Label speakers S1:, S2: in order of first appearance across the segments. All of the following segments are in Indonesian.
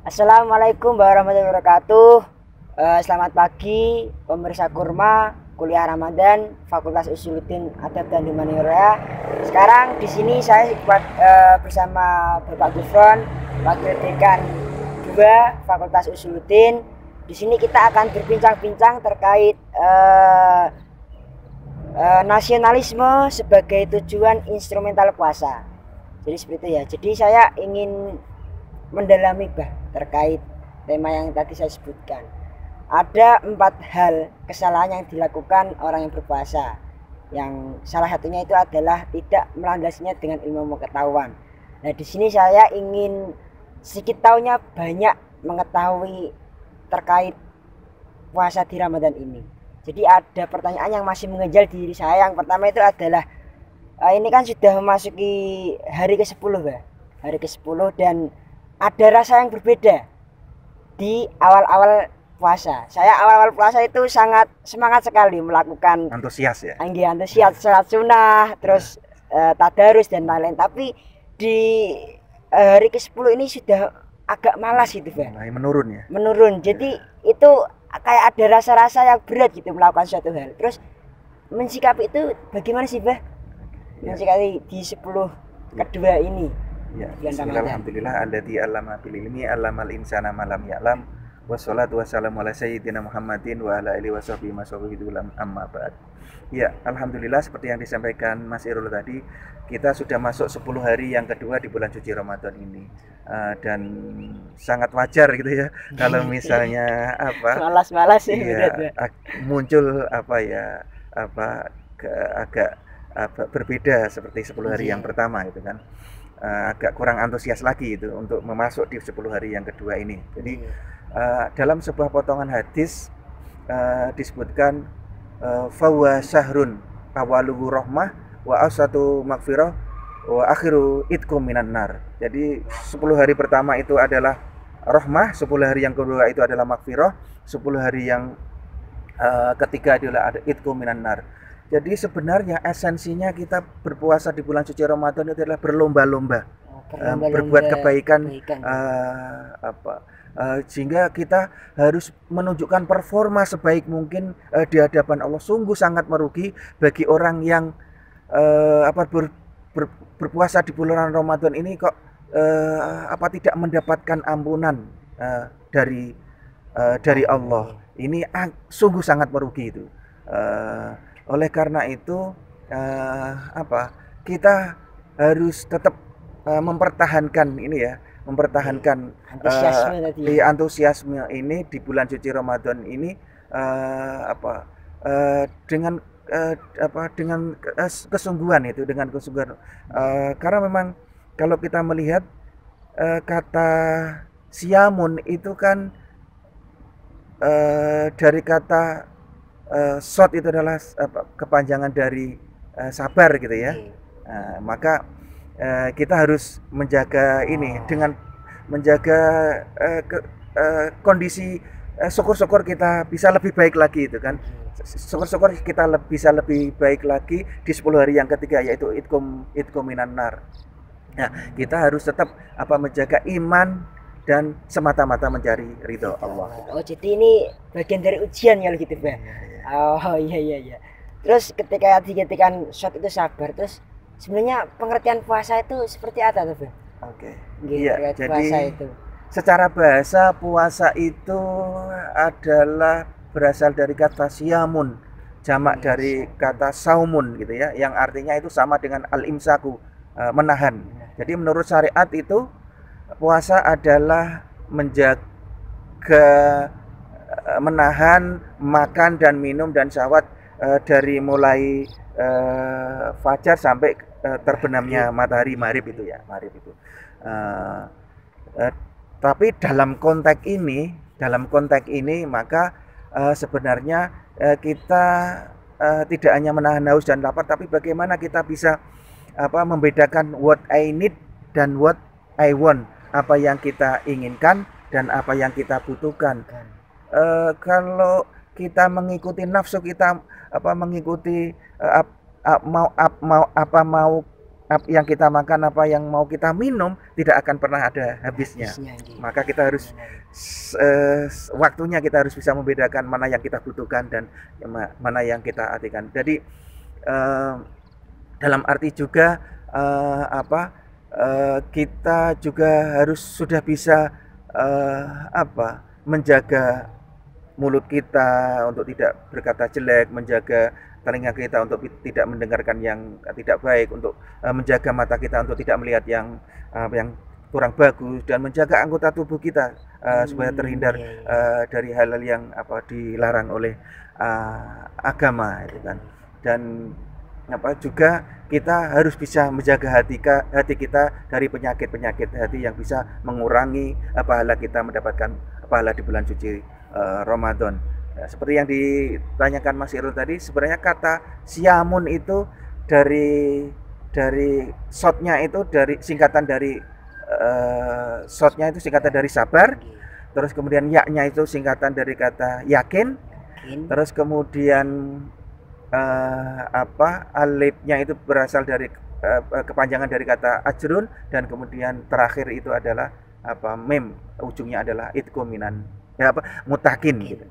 S1: Assalamualaikum warahmatullahi wabarakatuh. Selamat pagi pemirsa Kurma kuliah Ramadan Fakultas Usuluddin Adab dan Humaniora. Sekarang di sini saya bersama Bapak Gufron, Wakil Dekan 2 Fakultas Usuluddin. Di sini kita akan berbincang-bincang terkait nasionalisme sebagai tujuan instrumental puasa. Jadi seperti itu ya. Jadi saya ingin mendalami terkait tema yang tadi saya sebutkan. Ada 4 hal kesalahan yang dilakukan orang yang berpuasa. Yang salah satunya itu adalah tidak melandasinya dengan ilmu pengetahuan. Nah, di sini saya ingin sedikit tahunya banyak mengetahui terkait puasa di Ramadan ini. Jadi ada pertanyaan yang masih mengejar diri saya. Yang pertama itu adalah ini kan sudah memasuki hari ke-10 Hari ke-10 dan ada rasa yang berbeda di awal-awal puasa. Saya awal-awal puasa itu sangat semangat sekali melakukan
S2: antusias ya.
S1: Antusias salat sunnah, terus tadarus dan lain-lain. Tapi di hari ke-10 ini sudah agak malas gitu,
S2: Mulai menurun ya.
S1: Menurun. Jadi itu kayak ada rasa-rasa yang berat gitu melakukan suatu hal. Terus mensikapi itu bagaimana sih, mensikapi di 10 kedua ini?
S2: Ya, alhamdulillah alladzi 'allama bil ilmi 'allamal insana ma lam ya'lam. Wassalatu wassalamu ala sayyidina Muhammadin wa ala alihi washabihi wasallam amma ba'd. Ya, alhamdulillah seperti yang disampaikan Mas Irul tadi, kita sudah masuk 10 hari yang kedua di bulan suci Ramadan ini. Dan sangat wajar gitu ya kalau misalnya
S1: malas-malas
S2: ya, muncul agak berbeda seperti 10 hari yang pertama gitu kan. Agak kurang antusias lagi itu untuk memasuk di 10 hari yang kedua ini. Jadi dalam sebuah potongan hadis disebutkan fawa syahrun awaluhu rahmah wa asatu maghfirah wa akhiru itkum minan nar. Jadi 10 hari pertama itu adalah rahmah, 10 hari yang kedua itu adalah maghfirah, 10 hari yang ketiga adalah itkum minan nar. Jadi sebenarnya esensinya kita berpuasa di bulan suci Ramadan itu adalah berlomba-lomba, berbuat kebaikan. Sehingga kita harus menunjukkan performa sebaik mungkin di hadapan Allah. Sungguh sangat merugi bagi orang yang berpuasa di bulan Ramadan ini kok tidak mendapatkan ampunan dari Allah. Ini sungguh sangat merugi itu. Oleh karena itu kita harus tetap mempertahankan antusiasme ini di bulan suci Ramadan ini dengan kesungguhan karena memang kalau kita melihat kata siamun itu kan dari kata shot itu adalah kepanjangan dari sabar gitu ya. Maka kita harus menjaga ini dengan menjaga kondisi syukur-syukur kita bisa lebih baik lagi itu kan. Syukur-syukur kita bisa lebih baik lagi di 10 hari yang ketiga yaitu itkum minan nar. Nah, kita harus tetap menjaga iman dan semata-mata mencari ridho Allah.
S1: Oh, jadi ini bagian dari ujian ya gitu, Oh iya. Terus ketika dikatakan shot itu sabar, terus sebenarnya pengertian puasa itu seperti apa tuh,
S2: Oke.
S1: Iya, jadi puasa itu.
S2: Secara bahasa puasa itu adalah berasal dari kata siamun, jamak dari kata saumun gitu ya, yang artinya itu sama dengan al-imsaku, menahan. Jadi menurut syariat itu puasa adalah menahan makan dan minum dan syahwat dari mulai fajar sampai terbenamnya matahari maghrib itu. Tapi dalam konteks ini maka sebenarnya kita tidak hanya menahan haus dan lapar, tapi bagaimana kita bisa membedakan what I need dan what I want, apa yang kita inginkan dan apa yang kita butuhkan. Kalau kita mengikuti nafsu kita, mengikuti mau yang kita makan, apa yang mau kita minum tidak akan pernah ada habisnya. Maka kita harus waktunya kita harus bisa membedakan mana yang kita butuhkan dan mana yang kita artikan. Jadi dalam arti juga kita juga harus sudah bisa menjaga mulut kita untuk tidak berkata jelek, menjaga telinga kita untuk tidak mendengarkan yang tidak baik, untuk menjaga mata kita untuk tidak melihat yang kurang bagus, dan menjaga anggota tubuh kita supaya terhindar dari hal-hal yang dilarang oleh agama, itu kan. Dan juga kita harus bisa menjaga hati kita dari penyakit hati yang bisa mengurangi pahala kita mendapatkan pahala di bulan suci Ramadan. Seperti yang ditanyakan Mas Irul tadi, sebenarnya kata siamun itu dari shotnya itu singkatan dari sabar, terus kemudian yaknya itu singkatan dari kata yakin, terus kemudian alifnya itu berasal dari kepanjangan dari kata ajrun, dan kemudian terakhir itu adalah mem, ujungnya adalah itkominan, mutakun gitu.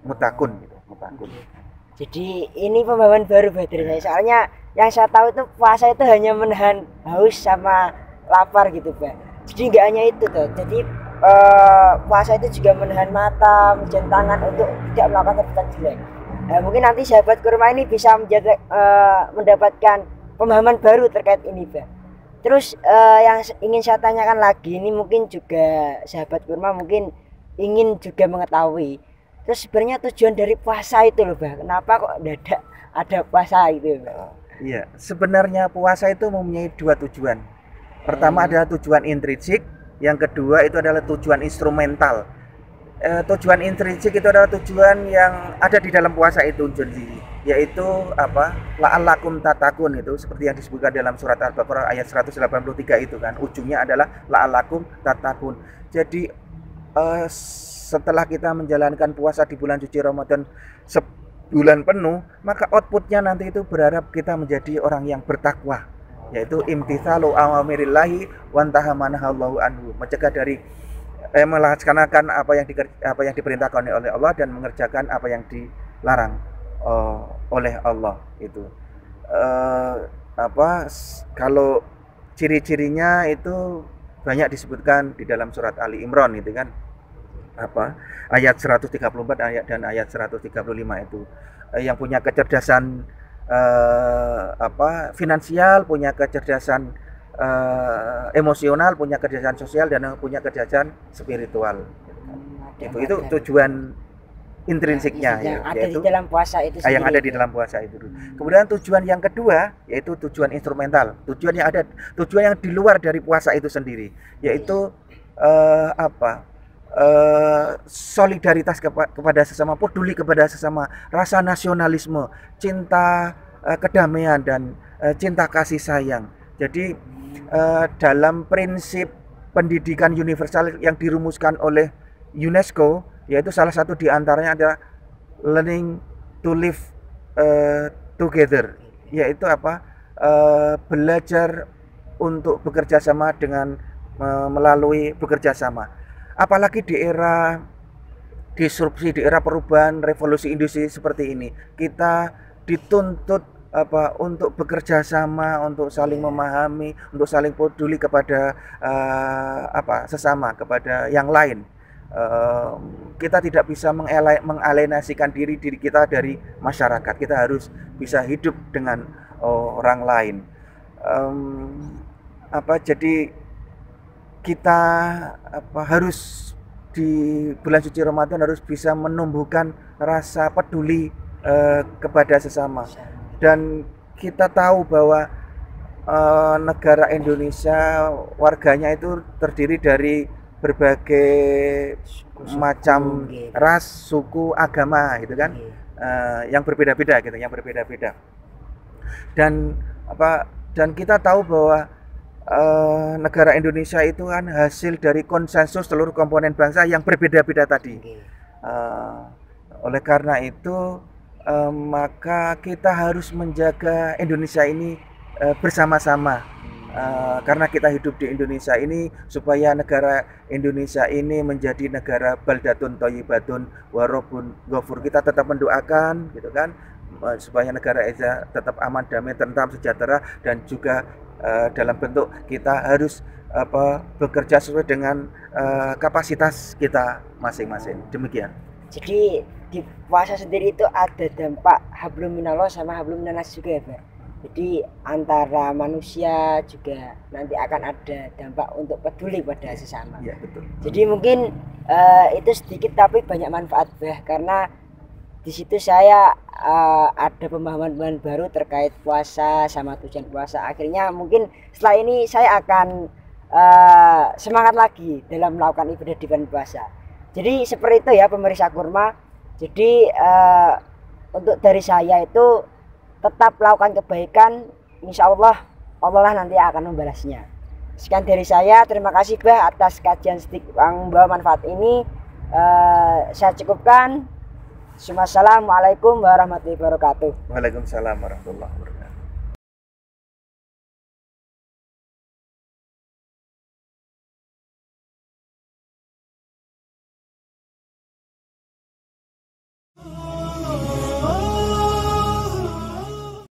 S1: Jadi ini pemahaman baru buat diri saya, soalnya yang saya tahu itu puasa itu hanya menahan haus sama lapar gitu, Pak. Jadi nggak hanya itu tuh, jadi puasa itu juga menahan mata, menjaga tangan untuk tidak melakukan perbuatan jelek. Mungkin nanti sahabat kurma ini bisa mendapatkan pemahaman baru terkait ini, Pak. Terus yang ingin saya tanyakan lagi, ini mungkin juga sahabat kurma mungkin ingin juga mengetahui, terus sebenarnya tujuan dari puasa itu loh, Pak. Kenapa kok ada puasa itu, Pak?
S2: Iya, sebenarnya puasa itu mempunyai dua tujuan. Pertama adalah tujuan intrinsik, yang kedua itu adalah tujuan instrumental. Tujuan intrinsik itu adalah tujuan yang ada di dalam puasa itu sendiri, yaitu la'allakum tatakun, itu seperti yang disebutkan dalam surat Al-Baqarah ayat 183 itu kan, ujungnya adalah la'allakum tatakun. Jadi setelah kita menjalankan puasa di bulan suci Ramadan sebulan penuh, maka outputnya nanti itu berharap kita menjadi orang yang bertakwa, yaitu imtitsalu awamirillahi wa nahaa manahallahu anhu, mencegah dari melaksanakan apa yang diperintahkan oleh Allah dan mengerjakan apa yang dilarang oleh Allah. Itu kalau ciri-cirinya itu banyak disebutkan di dalam surat Ali Imran itu kan, ayat 134 dan ayat 135 itu. Yang punya kecerdasan finansial, punya kecerdasan emosional, punya kecerdasan sosial, dan punya kecerdasan spiritual. Itu tujuan intrinsiknya,
S1: yang ada di dalam puasa itu sendiri.
S2: Yang ada di dalam puasa itu. Kemudian tujuan yang kedua yaitu tujuan instrumental, tujuan yang di luar dari puasa itu sendiri, yaitu solidaritas kepada sesama, peduli kepada sesama, rasa nasionalisme, cinta kedamaian, dan cinta kasih sayang. Jadi dalam prinsip pendidikan universal yang dirumuskan oleh UNESCO, yaitu salah satu diantaranya adalah learning to live together, yaitu belajar untuk bekerja sama dengan melalui bekerja sama. Apalagi di era disrupsi, di era perubahan revolusi industri seperti ini, kita dituntut untuk bekerja sama, untuk saling memahami, untuk saling peduli kepada sesama, kepada yang lain. Kita tidak bisa mengalienasikan diri kita dari masyarakat. Kita harus bisa hidup dengan orang lain. Jadi kita harus di bulan suci Ramadan harus bisa menumbuhkan rasa peduli kepada sesama. Dan kita tahu bahwa negara Indonesia, warganya itu terdiri dari berbagai macam ras, suku, agama, gitu kan, yang berbeda-beda gitu, Dan kita tahu bahwa negara Indonesia itu kan hasil dari konsensus seluruh komponen bangsa yang berbeda-beda tadi. Oleh karena itu maka kita harus menjaga Indonesia ini bersama-sama, karena kita hidup di Indonesia ini, supaya negara Indonesia ini menjadi negara baldatun thayyibatun warobun ghafur, kita tetap mendoakan gitu kan, supaya negara Indonesia tetap aman, damai, tentram, sejahtera, dan juga dalam bentuk kita harus bekerja sesuai dengan kapasitas kita masing-masing. Demikian.
S1: Jadi di puasa sendiri itu ada dampak hablum minallah sama hablum minas juga ya Pak. Jadi antara manusia juga nanti akan ada dampak untuk peduli pada sesama.
S2: Ya, betul.
S1: Jadi mungkin itu sedikit tapi banyak manfaat Bah, karena di situ saya ada pemahaman baru terkait puasa sama tujuan puasa. Akhirnya mungkin setelah ini saya akan semangat lagi dalam melakukan ibadah di bulan puasa. Jadi seperti itu ya pemirsa Kurma. Jadi untuk dari saya itu tetap lakukan kebaikan, insya Allah Allah nanti akan membalasnya. Sekian dari saya, terima kasih Bah atas kajian sedikit yang membawa manfaat ini. Saya cukupkan. Assalamualaikum warahmatullahi wabarakatuh.
S2: Waalaikumsalam warahmatullahi wabarakatuh.